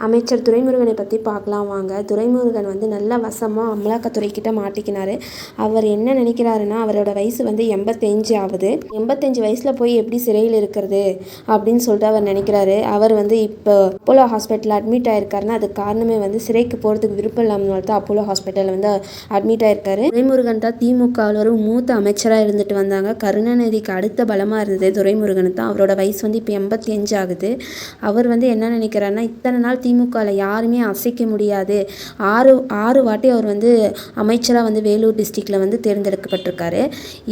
அமைச்சர் துரைமுருகனை பற்றி பார்க்கலாம் வாங்க. துரைமுருகன் வந்து நல்ல வசமாக அமலாக்கத்துறைக்கிட்ட மாட்டிக்கினார். அவர் என்ன நினைக்கிறாருன்னா, அவரோட வயசு வந்து 85 ஆகுது. 85 வயசில் போய் எப்படி சிறையில் இருக்கிறது அப்படின்னு சொல்லிட்டு அவர் நினைக்கிறாரு. அவர் வந்து இப்போ அப்போலோ ஹாஸ்பிட்டலில் அட்மிட் ஆகிருக்காருன்னா அதுக்கு காரணமே வந்து சிறைக்கு போகிறதுக்கு விருப்பம் இல்லாமல் தான் அப்போலோ ஹாஸ்பிட்டலில் வந்து அட்மிட் ஆகிருக்காரு. துரைமுருகன் தான் திமுகவில் ஒரு மூத்த அமைச்சராக இருந்துட்டு வந்தாங்க. கருணாநிதிக்கு அடுத்த பலமாக இருந்தது துரைமுருகன் தான். அவரோட வயசு வந்து இப்போ 85 ஆகுது. அவர் வந்து என்ன நினைக்கிறாருன்னா, இத்தனை நாள் திமுகவில் யாருமே அசைக்க முடியாது. ஆறு வாட்டி அவர் வந்து அமைச்சராக வந்து வேலூர் டிஸ்ட்ரிக்டில் வந்து தேர்ந்தெடுக்கப்பட்டிருக்காரு.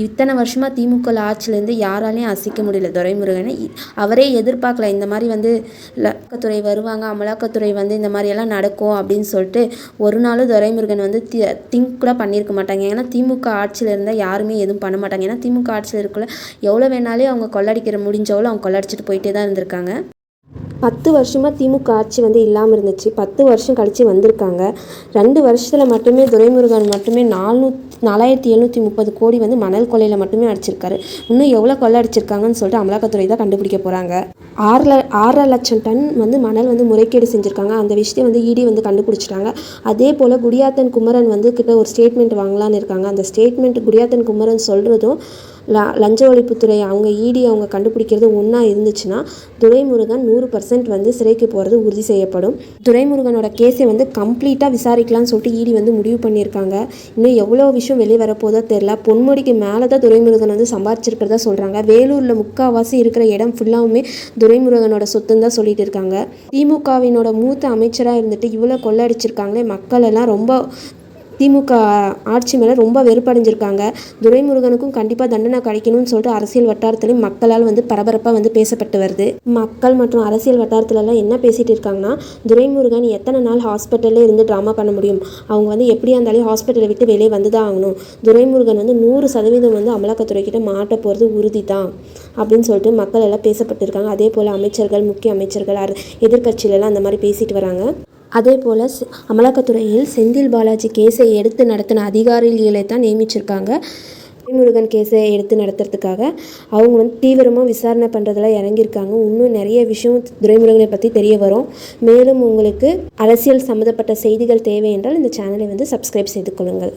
இத்தனை வருஷமாக திமுக ஆட்சியிலேருந்து யாராலையும் அசைக்க முடியல துரைமுருகனை. அவரே எதிர்பார்க்கல இந்த மாதிரி வந்து அமலாக்கத்துறை வருவாங்க, அமலாக்கத்துறை வந்து இந்த மாதிரியெல்லாம் நடக்கும் அப்படின்னு சொல்லிட்டு ஒரு நாளும் துரைமுருகன் வந்து திங்க் கூட பண்ணியிருக்க மாட்டாங்க. ஏன்னா திமுக ஆட்சியில் இருந்தால் யாருமே எதுவும் பண்ண மாட்டாங்க. ஏன்னா திமுக ஆட்சியில் இருக்கல எவ்வளோ வேணாலே அவங்க கொள்ளடிக்கிற முடிஞ்சவளோ அவங்க கொள்ளடிச்சிட்டு போயிட்டே தான் இருந்திருக்காங்க. 10 வருஷமாக திமுக ஆட்சி வந்து இல்லாமல் இருந்துச்சு. 10 வருஷம் கழித்து வந்திருக்காங்க. 2 வருஷத்தில் மட்டுமே துரைமுருகன் மட்டுமே 4730 கோடி வந்து மணல் கொள்ளையில் மட்டுமே அடிச்சிருக்காரு. இன்னும் எவ்வளோ கொள்ளை அடிச்சிருக்காங்கன்னு சொல்லிட்டு அமலாக்கத்துறை தான் கண்டுபிடிக்க போகிறாங்க. 6.5 லட்சம் டன் வந்து மணல் வந்து முறைகேடு செஞ்சுருக்காங்க. அந்த விஷயத்தை வந்து இடி வந்து கண்டுபிடிச்சிட்டாங்க. அதே போல் குடியாத்தன் குமரன் வந்து கிட்ட ஒரு ஸ்டேட்மெண்ட் வாங்கலான்னு இருக்காங்க. அந்த ஸ்டேட்மெண்ட் குடியாத்தன் குமரன் சொல்கிறதும் லஞ்ச ஒழிப்புத்துறை அவங்க இடி அவங்க கண்டுபிடிக்கிறது ஒன்றா இருந்துச்சுன்னா துரைமுருகன் 100% வந்து சிறைக்கு போகிறது உறுதி செய்யப்படும். துரைமுருகனோட கேஸை வந்து கம்ப்ளீட்டாக விசாரிக்கலாம்னு சொல்லிட்டு இடி வந்து முடிவு பண்ணியிருக்காங்க. இன்னும் எவ்வளோ விஷயம் வெளியே வரப்போதோ தெரில. பொன்முடிக்கு மேலே தான் துரைமுருகன் வந்து சம்பாதிச்சிருக்கிறதா சொல்கிறாங்க. வேலூரில் முக்கால்வாசி இருக்கிற இடம் ஃபுல்லாவுமே துரைமுருகனோட சொத்துன்னு தான் சொல்லிட்டு இருக்காங்க. திமுகவினோட மூத்த அமைச்சராக இருந்துட்டு இவ்வளோ கொள்ளடிச்சிருக்காங்களே, மக்கள் எல்லாம் ரொம்ப திமுக ஆட்சி மேலே ரொம்ப வெறுப்படைஞ்சிருக்காங்க. துரைமுருகனுக்கும் கண்டிப்பாக தண்டனை கிடைக்கணும்னு சொல்லிட்டு அரசியல் வட்டாரத்துலேயும் மக்களால் வந்து பரபரப்பாக வந்து பேசப்பட்டு வருது. மக்கள் மற்றும் அரசியல் வட்டாரத்துலலாம் என்ன பேசிகிட்டு இருக்காங்கன்னா, துரைமுருகன் எத்தனை நாள் ஹாஸ்பிட்டல்லே இருந்து ட்ராமா பண்ண முடியும், அவங்க வந்து எப்படியா இருந்தாலும் ஹாஸ்பிட்டலை விட்டு வெளியே வந்து தான் ஆகணும், துரைமுருகன் வந்து 100% வந்து அமலாக்கத்துறைக்கிட்ட மாட்ட போகிறது உறுதி தான் அப்படின்னு சொல்லிட்டு மக்கள் எல்லாம் பேசப்பட்டிருக்காங்க. அதே போல் அமைச்சர்கள், முக்கிய அமைச்சர்கள், எதிர்கட்சியிலலாம் அந்த மாதிரி பேசிட்டு வராங்க. அதே போல் அமலாக்கத்துறையில் செந்தில் பாலாஜி கேஸை எடுத்து நடத்தின அதிகாரிகளை தான் நியமிச்சிருக்காங்க. துரைமுருகன் கேஸை எடுத்து நடத்துறதுக்காக அவங்க வந்து தீவிரமாக விசாரணை பண்ணுறதுல இறங்கியிருக்காங்க. இன்னும் நிறைய விஷயம் துரைமுருகனை பற்றி தெரிய வரும். மேலும் உங்களுக்கு அரசியல் சம்மந்தப்பட்ட செய்திகள் தேவை என்றால் இந்த சேனலை வந்து சப்ஸ்கிரைப் செய்து கொள்ளுங்கள்.